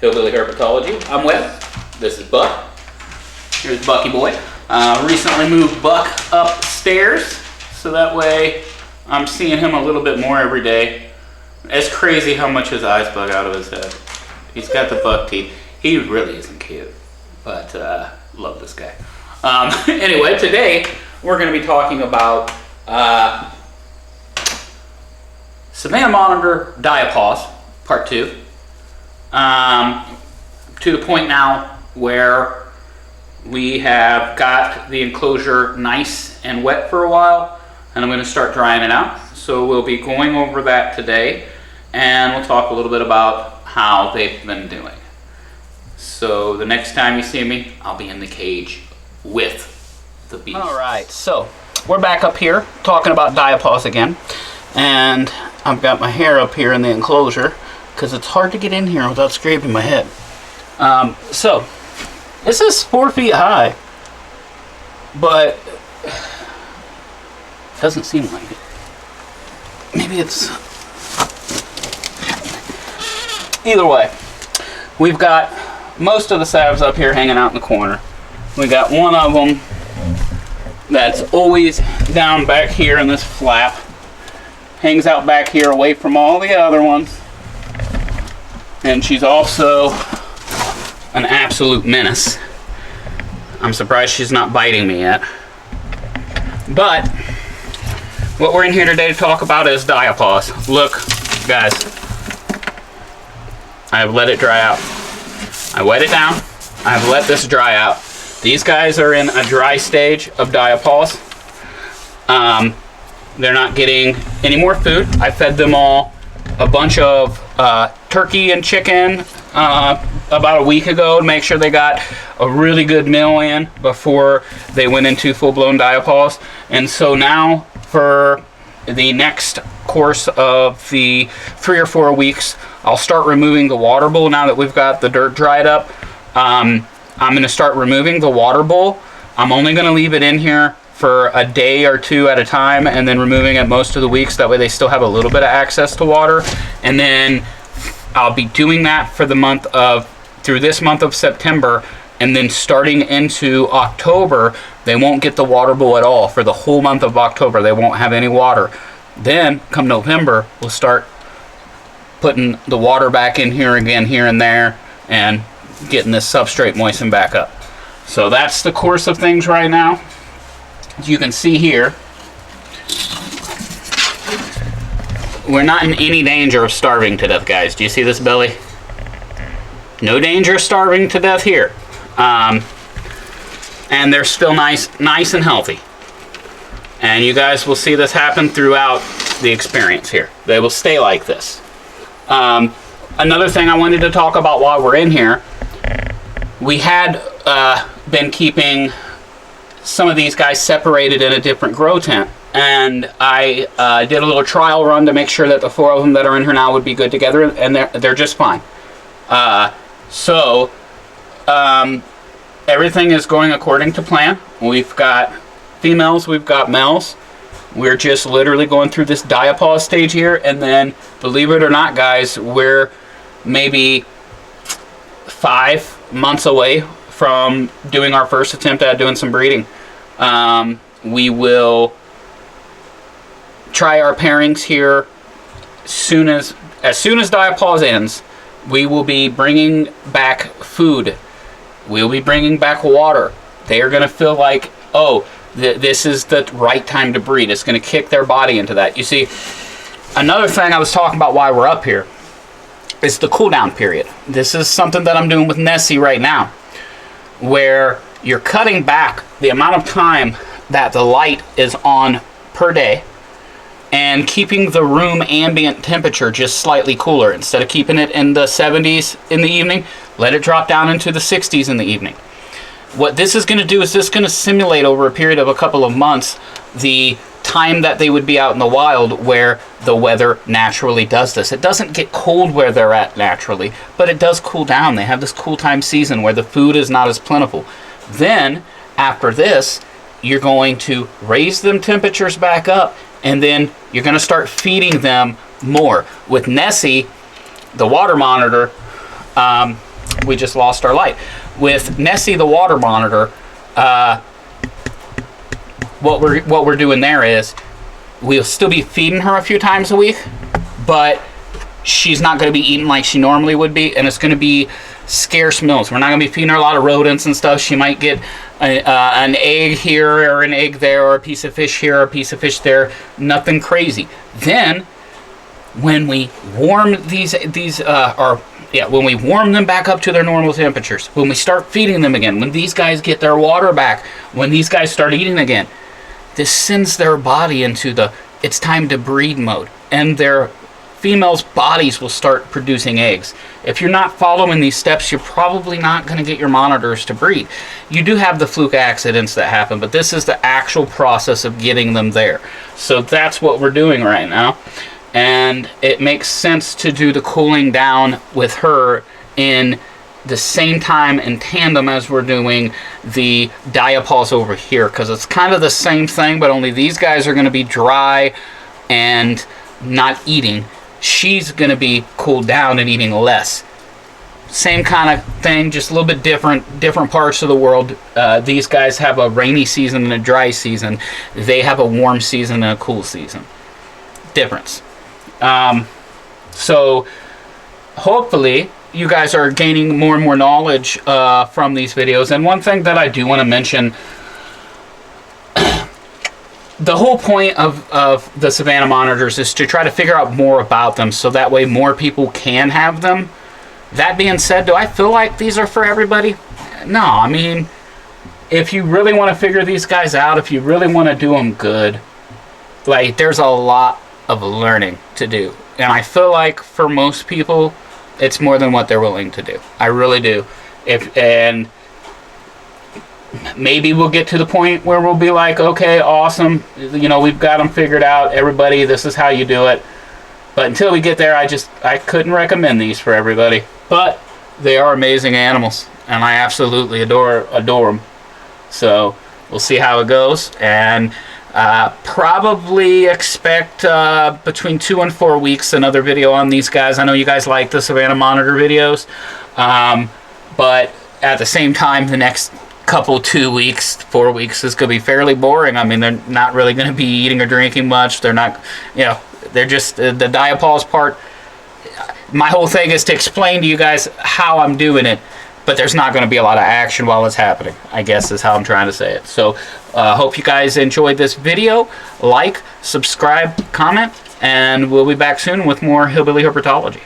Hillbilly Herpetology. I'm Webb. This is Buck. Here's Bucky boy. Recently moved Buck upstairs, so that way I'm seeing him a little bit more every day. It's crazy how much his eyes bug out of his head. He's got the buck teeth. He really isn't cute, but love this guy. Anyway, today we're going to be talking about Savannah monitor Diapause, part 2. To the point now where we have got the enclosure nice and wet for a while, and I'm going to start drying it out. So we'll be going over that today, and we'll talk a little bit about how they've been doing. So the next time you see me, I'll be in the cage with the beast. All right, so we're back up here talking about Diapause again, and I've got my hair up here in the enclosure because it's hard to get in here without scraping my head. So this is 4 feet high, but doesn't seem like it. Maybe it's... Either way, we've got most of the salves up here hanging out in the corner. We got one of them that's always down back here in this flap. Hangs out back here away from all the other ones. And she's also an absolute menace. I'm surprised she's not biting me yet. But what we're in here today to talk about is Diapause. Look, guys, I've let it dry out. I wet it down. I've let this dry out. These guys are in a dry stage of Diapause. They're not getting any more food. I fed them all a bunch of turkey and chicken about a week ago to make sure they got a really good meal in before they went into full-blown Diapause. And so now for the next course of the 3 or 4 weeks, I'll start removing the water bowl now that we've got the dirt dried up. I'm going to start removing the water bowl. I'm only going to leave it in here for a day or 2 at a time, and then removing it most of the weeks. That way they still have a little bit of access to water. And then I'll be doing that for the month of, through this month of September, and then starting into October, they won't get the water bowl at all. For the whole month of October, they won't have any water. Then, come November, we'll start putting the water back in here again, here and there, and getting this substrate moistened back up. So that's the course of things right now. As you can see here, we're not in any danger of starving to death, guys. Do you see this belly? No danger of starving to death here. And they're still nice and healthy. And you guys will see this happen throughout the experience here. They will stay like this. Another thing I wanted to talk about while we're in here, we had been keeping some of these guys separated in a different grow tent, and I did a little trial run to make sure that the 4 of them that are in here now would be good together, and they're just fine. Everything is going according to plan. We've got females, we've got males. We're just literally going through this Diapause stage here, and then, believe it or not, guys, we're maybe 5 months away from doing our first attempt at doing some breeding. We will try our pairings here as soon as Diapause ends. We will be bringing back food. We'll be bringing back water. They are going to feel like, oh, this is the right time to breed. It's going to kick their body into that. You see, another thing I was talking about while we're up here is the cooldown period. This is something that I'm doing with Nessie right now, where you're cutting back the amount of time that the light is on per day and keeping the room ambient temperature just slightly cooler. Instead of keeping it in the 70s in the evening, let it drop down into the 60s in the evening. What this is going to do is this is going to simulate over a period of a couple of months the time that they would be out in the wild where the weather naturally does this. It doesn't get cold where they're at naturally, but it does cool down. They have this cool time season where the food is not as plentiful. Then, after this, you're going to raise them temperatures back up, and then you're going to start feeding them more. With Nessie, the water monitor, we just lost our light. With Nessie, the water monitor, what we're doing there is we'll still be feeding her a few times a week, but she's not going to be eating like she normally would be, and it's going to be scarce meals. We're not going to be feeding her a lot of rodents and stuff. She might get an egg here or an egg there, or a piece of fish here or a piece of fish there. Nothing crazy. Then when we warm when we warm them back up to their normal temperatures, when we start feeding them again, when these guys get their water back, when these guys start eating again, this sends their body into the it's time to breed mode, and their females' bodies will start producing eggs. If you're not following these steps, you're probably not going to get your monitors to breed. You do have the fluke accidents that happen, but this is the actual process of getting them there. So that's what we're doing right now. And it makes sense to do the cooling down with her in the same time in tandem as we're doing the Diapause over here, because it's kind of the same thing, but only these guys are going to be dry and not eating. She's going to be cooled down and eating less. Same kind of thing, just a little bit different parts of the world. These guys have a rainy season and a dry season. They have a warm season and a cool season. Difference. So hopefully you guys are gaining more and more knowledge from these videos. And one thing that I do want to mention, the whole point of the Savannah monitors is to try to figure out more about them, so that way more people can have them. That being said, do I feel like these are for everybody? No, I mean, if you really want to figure these guys out, if you really want to do them good, like, there's a lot of learning to do. And I feel like for most people, it's more than what they're willing to do. I really do. And maybe we'll get to the point where we'll be like, okay, awesome, you know, we've got them figured out, everybody, this is how you do it. But until we get there, I couldn't recommend these for everybody. But they are amazing animals, and I absolutely adore them. So we'll see how it goes, and probably expect between 2 and 4 weeks another video on these guys. I know you guys like the Savannah monitor videos, but at the same time, the next couple 2 weeks, 4 weeks is going to be fairly boring. I mean, they're not really going to be eating or drinking much. They're not, you know, they're just the Diapause part. My whole thing is to explain to you guys how I'm doing it, but there's not going to be a lot of action while it's happening, I guess is how I'm trying to say it. So hope you guys enjoyed this video. Like, subscribe, comment, and we'll be back soon with more Hillbilly Herpetology.